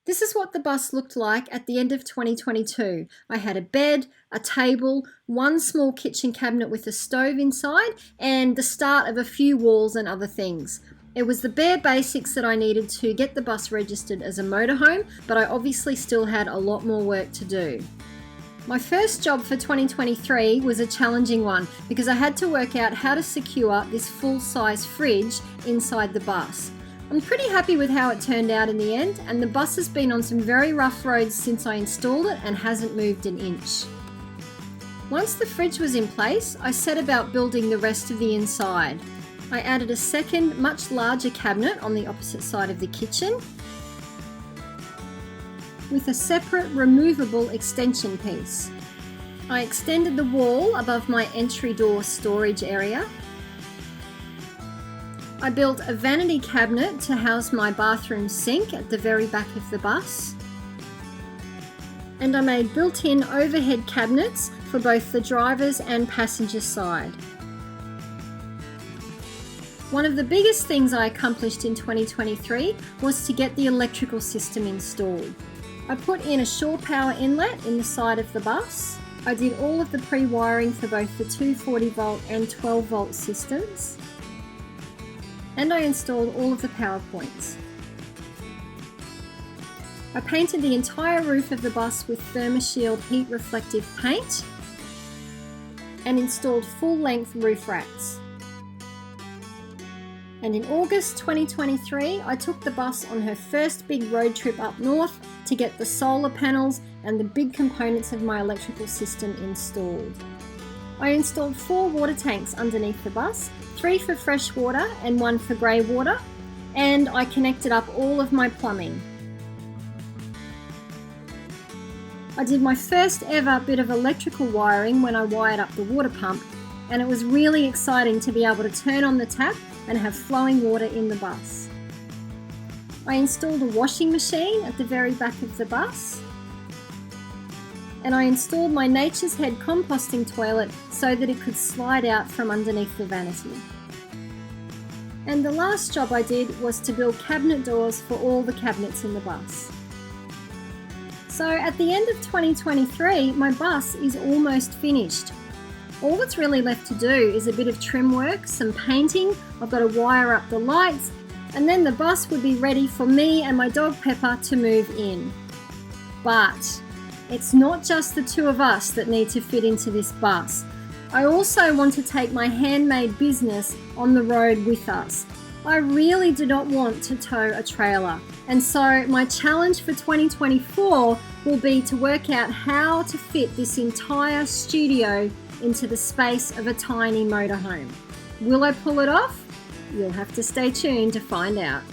This is what the bus looked like at the end of 2022. I had a bed, a table, one small kitchen cabinet with a stove inside, and the start of a few walls and other things. It was the bare basics that I needed to get the bus registered as a motorhome, but I obviously still had a lot more work to do. My first job for 2023 was a challenging one because I had to work out how to secure this full-size fridge inside the bus. I'm pretty happy with how it turned out in the end, and the bus has been on some very rough roads since I installed it and hasn't moved an inch. Once the fridge was in place, I set about building the rest of the inside. I added a second, much larger cabinet on the opposite side of the kitchen with a separate removable extension piece. I extended the wall above my entry door storage area. I built a vanity cabinet to house my bathroom sink at the very back of the bus. And I made built-in overhead cabinets for both the driver's and passenger side. One of the biggest things I accomplished in 2023 was to get the electrical system installed. I put in a shore power inlet in the side of the bus. I did all of the pre-wiring for both the 240 volt and 12 volt systems. And I installed all of the power points. I painted the entire roof of the bus with ThermoShield heat reflective paint and installed full-length roof racks. And in August 2023, I took the bus on her first big road trip up north to get the solar panels and the big components of my electrical system installed. I installed 4 water tanks underneath the bus, 3 for fresh water and 1 for grey water, and I connected up all of my plumbing. I did my first ever bit of electrical wiring when I wired up the water pump, and it was really exciting to be able to turn on the tap and have flowing water in the bus. I installed a washing machine at the very back of the bus, and I installed my Nature's Head composting toilet so that it could slide out from underneath the vanity. And the last job I did was to build cabinet doors for all the cabinets in the bus. So at the end of 2023, my bus is almost finished. All that's really left to do is a bit of trim work, some painting. I've got to wire up the lights, and then the bus would be ready for me and my dog Pepper to move in. But it's not just the two of us that need to fit into this bus. I also want to take my handmade business on the road with us. I really do not want to tow a trailer, and so my challenge for 2024 will be to work out how to fit this entire studio into the space of a tiny motorhome. Will I pull it off? You'll have to stay tuned to find out.